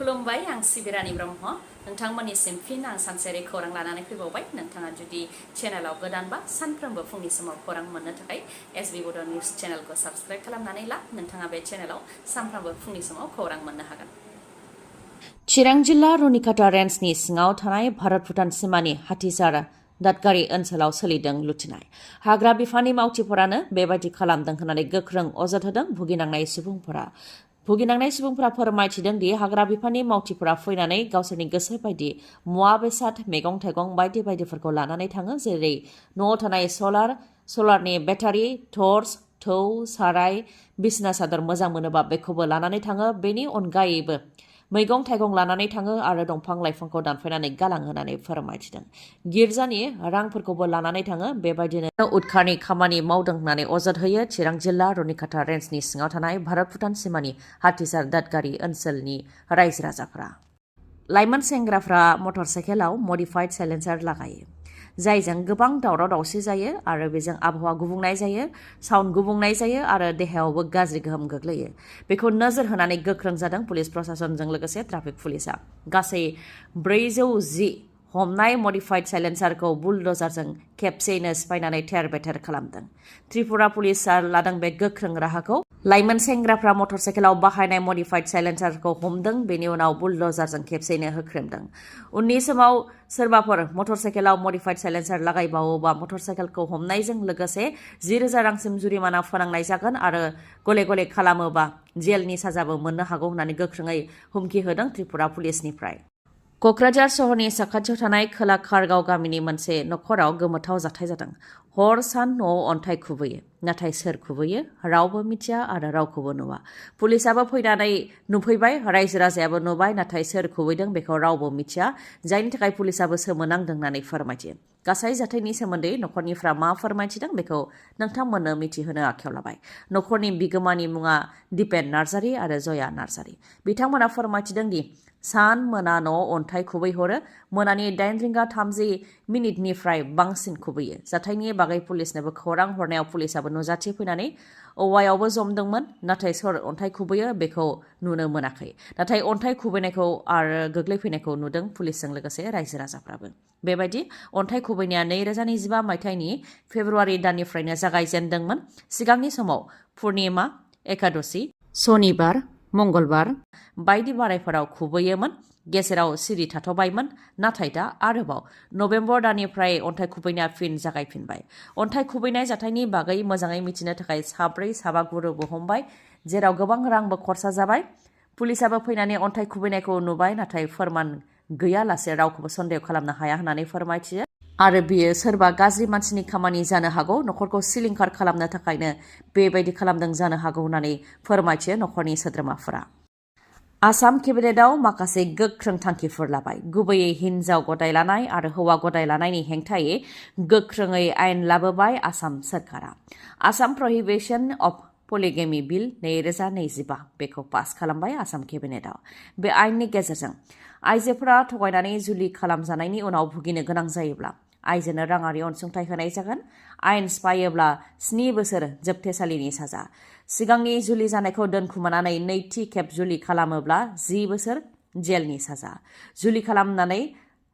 खुलुमबाय आं सिबिरानि ब्रह्म नोंथांमोननिसिम फिन आं सानसेयारि खौरां लानानै फैबावबाय नोंथाङा जुदि चेनेलाव गोदानबा सानफ्रोमबो फुंनि समाव खौरां मोननो थाखाय एसबी बड' निउज चेनेलखौ साबस्क्राइब खालामनानै ला नोंथाङा बे चेनेलाव सानफ्रोमबो फुंनि समाव खौरां मोननो हागोन। चिरां जिल्ला रुनिकाटा रेन्जनि सिङाव थानाय भारत भुटान सिमानि हाथिसार दादगारि ओनसोलाव सोलिदों लुथिनाय। हाग्रा बिफाननि मावथिफोरानो बेबायदि खालामदों होननानै गोख्रों अजद होदों भुगिनांनाय सुबुंफोरा फोरमायथिदों दि हाग्रा बिफाननि मावथिफोरा फैनानै गावसोरनि गोसो बायदि मुवा बेसाद मैगं थाइगं बायदिफोरखौ लानानै थाङो, जेरै न'आव थानाय सलारनि बेटारि, टर्च, थौ, साराय, बिसना सादर मोजां मोनोबा बेखौबो लानानै थाङो। बेनि अनगायैबो मैगं थाइगं लानानै थाङो आरो दंफां लाइफांखौ दानफायनानै गालाङो होननानै फोरमायथिदों। गिर्जानि रांफोरखौबो लानानै थाङो। बेबायदिनो उदखारनि खामानि मावदों होननानै अजद होयो चिरां जिल्ला रुनिकाटा रेन्जनि सिङाव थानाय भारत भुटान सिमानि हाथिसार दादगारि ओनसोलनि रायजो राजाफोरा। लाइमोन सेंग्राफ्रा मटर साइकेलाव मडिफाइड साइलेन्सार लागायो, जायजों गोबां दावराव दावसि जायो आरो बेजों आबहावा गुबुंनाय जायो, साउन्ड गुबुंनाय जायो आरो देहायावबो गाज्रि गोहोम गोग्लैयो। बेखौ नोजोर होनानै गोख्रों जादों पुलिस प्रशासनजों लोगोसे ट्राफिक पुलिसआ। गासै 410 हमनाय मडिफाइड साइलेन्सारखौ बुलडजारजों खेबसेयैनो सिफायनानै थेर बेथेर खालामदों। त्रिपुरा पुलिसआ लादों बे गोख्रों राहाखौ। लाइमोन सेंग्राफ्रा मटर साइकेलाव बाहायनाय मडिफाइड साइलेन्सारखौ हमदों, बेनि उनाव बुलडजारजों खेबसेयैनो होख्रेमदों। उननि समाव सोरबाफोर मटर साइकेलाव मडिफाइड साइलेन्सार लागायबावोबा मटर साइकेलखौ हमनायजों लोगोसे 10,000 रांसिम जुरिमाना फोनांनाय जागोन आरो गले खालामोबा जेलनि साजाबो मोननो हागौ होननानै गोख्रोङै हुमखि होदों त्रिपुरा पुलिसनिफ्राय। क'क्राझार सहरनि साखाथियाव थानाय खोला खारगाव गामिनि मोनसे नखराव गोमोथाव जाथाय जादों। हर सान न'आव अन्थाइ खुबैयो, नाथाय सोर खुबैयो रावबो मिथिया आरो रावखौबो नुवा। पुलिसआबो फैनानै नुफैबाय, रायजो राजायाबो नुबाय, नाथाय सोर खुबैदों बेखौ रावबो मिथिया, जायनि थाखाय पुलिसआबो सोमोनांदों होननानै फोरमायथियो। गासै जाथायनि सोमोन्दै नखरनिफ्रा मा फोरमायथिदों बेखौ नोंथांमोननो मिथिहोनो आखायाव लाबाय। नखरनि बिगोमानि मुङा दिपेन नार्जारि आरो जया नार्जारि। बिथांमोना फोरमायथिदों दि सान मोना न'आव अन्थाइ खुबैहरो, मोनानि 8:30 बांसिन खुबैयो। जाथायनि बागै पुलिसनोबो खौरां हरनायाव पुलिसआबो नुजाथि फैनानै औवायावबो जमदोंमोन, नाथाय सोर अन्थाइ खुबैयो बेखौ नुनो मोनाखै। नाथाय अन्थाइ खुबैनायखौ आरो गोग्लैफैनायखौ नुदों पुलिसजों लोगोसे रायजो राजाफ्राबो। बेबायदि अन्थाइ खुबैनाया 2025 मायथाइनि फेब्रुवारि दाननिफ्रायनो जागायजेनदोंमोन। सिगांनि समाव पुर्निमा, एकादशी, सनिबार, मंगलबार बायदि बारायफोराव खुबैयोमोन, गेजेराव सिरि थाथ'बायमोन, नाथाय दा आरोबाव नबेम्बर दाननिफ्राय अन्थाइ खुबैनाया फिन जागायफिनबाय। अन्थाइ खुबैनाय जाथायनि बागै मोजाङै मिथिनो थाखाय 4 गुरुबो हमबाय, जेराव गोबां रांबो खरसा जाबाय। पुलिसआबो फैनानै अन्थाइ खुबैनायखौ नुबाय, नाथाय फोरमान गैयालासे रावखौबो सन्देह खालामनो हाया होननानै फोरमायथियो आरो बियो सोरबा गाज्रि मानसिनि खामानि जानो हागौ, नखरखौ सिलिंखार खालामनो थाखायनो बेबायदि खालामदों जानो हागौ होननानै फोरमायथियो नखरनि सोद्रोमाफोरा। आसाम केबिनेटआव माखासे गोख्रों थांखिफोर लाबाय। गुबैयै हिन्जाव गदाय लानाय आरो हौवा गदाय लानायनि हेंथायै गोख्रोङै आयेन लाबोबाय आसाम सोरखारा। आसाम प्रहिबिशन अफ पलिगेमी बिल 2025 बेखौ पास खालामबाय आसाम केबिनेटआव। बे आयेननि गेजेरजों आइजोफोरा थगायनानै जुलि खालामजानायनि उनाव भुगिनो गोनां जायोब्ला आइजोनो राङारि अनसुंथाइ होनाय जागोन। आयेन सिफायोब्ला 7 बोसोर जोबथेसालिनि साजा। सिगांनि जुलि जानायखौ दोनखुमानानै नैथि खेब जुलि खालामोब्ला 10 बोसोर जेलनि साजा। जुलि खालामनानै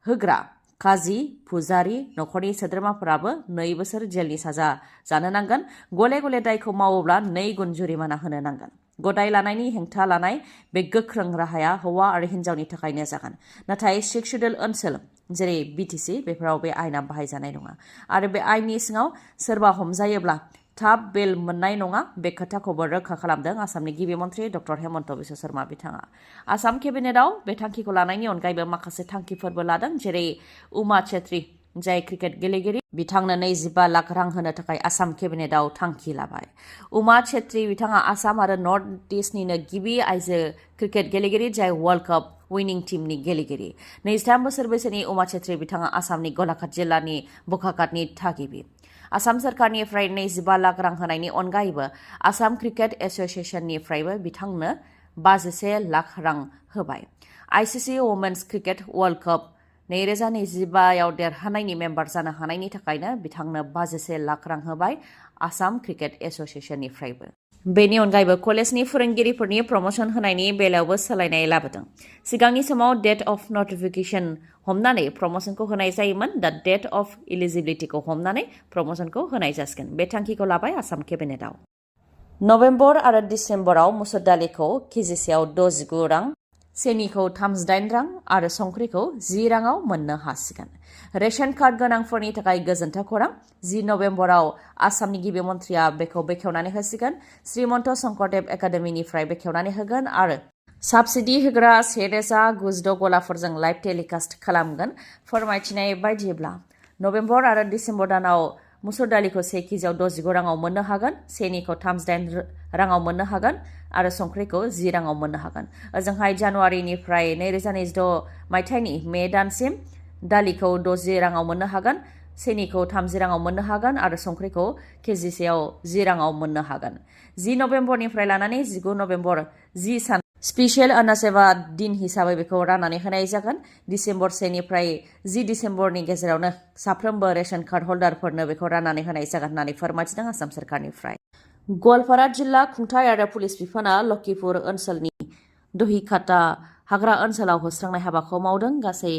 होग्रा काजि, फुजारि, नखरनि सोद्रोमाफोराबो 2 बोसोर जेलनि साजा जानो नांगोन। गले दायखौ मावोब्ला 2 गुन जुरिमाना होनो नांगोन। गदाय लानायनि हेंथा लानाय बे गोख्रों राहाया हौवा आरो हिन्जावनि थाखायनो जागोन, नाथाय 6 शेड्युल ओनसोल जेरै BTC बेफोराव बे आयेना बाहायजानाय नङा आरो बे आयेननि सिङाव सोरबा हमजायोब्ला थाब बेल मोननाय नङा। बे खोथाखौबो रोखा खालामदों आसामनि गिबि मन्थ्रि डक्टर हेमन्त बिश्व शर्मा बिथाङा। आसाम केबिनेटआव बे थांखिखौ लानायनि अनगायैबो माखासे थांखिफोरबो लादों, जेरै उमा छेत्री, जाय क्रिकेट गेलेगिरि, बिथांनो 25 लाख रां होनो थाखाय आसाम केबिनेटआव थांखि लाबाय। उमा छेत्री बिथाङा आसाम आरो नर्थ इस्टनिनो गिबि आइजो क्रिकेट गेलेगिरि, जाय वर्ल्ड काप उइनिं टीमनि गेलेगिरि। 23 बोसोर बैसोनि उमा छेत्री बिथाङा आसामनि गलाघाट जिल्लानि बकाघाटनि थागिबि। आसाम सोरखारनिफ्राय 25 लाख रां होनायनि अनगायैबो आसाम क्रिकेट एस'सिएशननिफ्रायबो बिथांनो 51 लाख रां होबाय। ICC women's cricket world cup 2025 देरहानायनि मेम्बार जानो हानायनि थाखायनो बिथांनो 51 लाख रां होबाय आसाम क्रिकेट एस'सिएशननिफ्रायबो। बेनि अनगायैबो कलेजनि फोरोंगिरिफोरनि प्रमोशन होनायनि बेलायावबो सोलायनाय लाबोदों। सिगांनि समाव डेट अफ नटिफिकेशन हमनानै प्रमोशनखौ होनाय जायोमोन, दा डेट अफ इलिजिबिलिटिखौ हमनानै प्रमोशनखौ होनाय जासिगोन। बे थांखिखौ लाबाय आसाम केबिनेटआव। नभेम्बर आरो डिसेम्बराव मुसुर दालिखौ केजिसेयाव 69 रां, सेनिखौ 38 रां आरो संख्रिखौ 10 राङाव मोननो हासिगोन। रेशन कार्ड गोनांफोरनि थाखाय गोजोनथाव खौरां। 10 नभेम्बराव आसामनि गिबि मन्थ्रिया बेखौ बेखेवनानै होसिगोन। श्रीमन्त शंकरदेव एकाडेमिनिफ्राय बेखेवनानै होगोन आरो साबसिडि होग्रा 1906 गलाफोरजों लाइभ टेलिकास्ट खालामगोन। फोरमायथिनाय बायदिब्ला नभेम्बर आरो डिसेम्बर दानाव मुसुर दालिखौ 1 केजियाव 69 राङाव मोननो हागोन, सेनिखौ 38 राङाव मोननो हागोन आरो संख्रिखौ 10 राङाव मोननो हागोन। ओजोंहाय जानुवारिनिफ्राय 2026 मायथाइनि मे दानसिम दालिखौ 60 राङाव मोननो हागोन, सेनिखौ 30 राङाव मोननो हागोन आरो संख्रिखौ केजिसेयाव 10 राङाव मोननो हागोन। 10 नभेम्बरनिफ्राय लानानै 19 नभेम्बर 10 सान स्पेसियेल अनासेवा दिन हिसाबै बेखौ राननानै होनाय जागोन। डिसेम्बर 1 निफ्राय 10 डिसेम्बरनि गेजेरावनो साफ्रोमबो रेशन कार्ड हल्डारफोरनो बेखौ राननानै होनाय जागोन होननानै फोरमायथिदों आसाम सरकारनिफ्राय। गवालपारा जिल्ला खुंथाय आरो पुलिस बिफाना लखिपुर ओनसोलनि दहिखाता हाग्रा ओनसोलाव होस्रांनाय हाबाखौ मावदों। गासै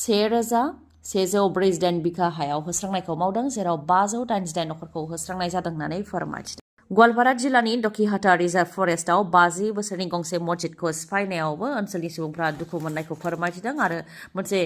1148 बिघा हायाव होस्रांनायखौ मावदों, जेराव 588 नखरखौ होस्रांनाय जादों होननानै फोरमायथिदों। गवालपारा जिल्लानि दखिहाटा रिजार्भ फरेस्टआव 50 बोसोरनि गंसे मस्जिदखौ सिफायनायावबो ओनसोलनि सुबुंफ्रा दुखु मोननायखौ फोरमायथिदों आरो मोनसे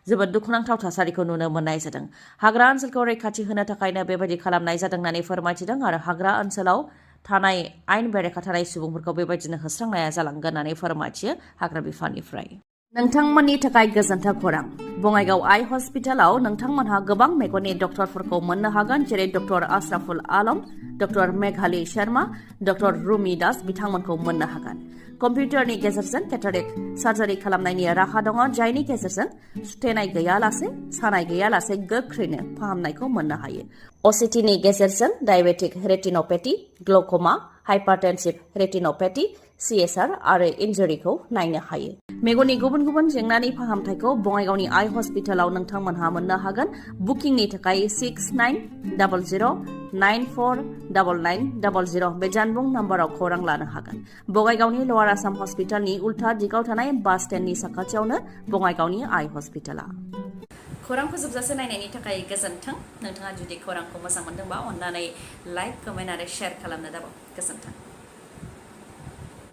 जोबोद दुखुनांथाव थासारिखौ नुनो मोननाय जादों। हाग्रा ओनसोलखौ रैखाथि होनो थाखायनो बेबायदि खालामनाय जादों होननानै फोरमायथिदों आरो हाग्रा ओनसोलाव थानाय आयेन बेरेखा थानाय सुबुंफोरखौ बेबायदिनो होस्रांनाया जालांगोन होननानै फोरमायथियो हाग्रा बिफाननिफ्राय। नोंथांमोननि थाखाय गोजोनथाव खौरां। बङाइगाव आइ हस्पिटालाव नोंथांमोनहा गोबां मेगननि डक्टरफोरखौ मोननो हागोन, जेरै डक्टर आशराफुल आलम, डक्टर मेघाली शर्मा, डक्टर रुमि दास बिथांमोनखौ मोननो हागोन। कम्पिउटारनि गेजेरजों केटारेक्ट सार्जारि खालामनायनि राहा दङ, जायनि गेजेरजों सुथेनाय गैयालासे, सानाय गैयालासे गोख्रैनो फाहामनायखौ मोननो हायो। असिटिनि गेजेरजों डायबेटिक रेटिनोपैथी, ग्लौक'मा, हाइपारटेनसिभ रेटिनोपैथी, CSR आरो इन्जुरिखौ नायनो हायो। मेगननि गुबुन गुबुन जेंनानि फाहामथायखौ बङाइगावनि आइ हस्पिटालाव नोंथांमोनहा मोननो हागोन। बुकिंनि थाखाय 6900949900 बे जानबुं नाम्बाराव खौरां लानो हागोन। बङाइगावनि लवार आसाम हस्पिटालनि उल्था दिगाव थानाय बास स्टेन्डनि साखाथियावनो बङाइगावनि आइ हस्पिटाला। खौरांखौ जोबजासे नायनायनि थाखाय गोजोन्थों। नोंथाङा जुदि खौरांखौ मोजां मोनदोंबा अन्नानै लाइक, कमेन्ट आरो शेयार खालामनो दाबाव। गोजोन्थों।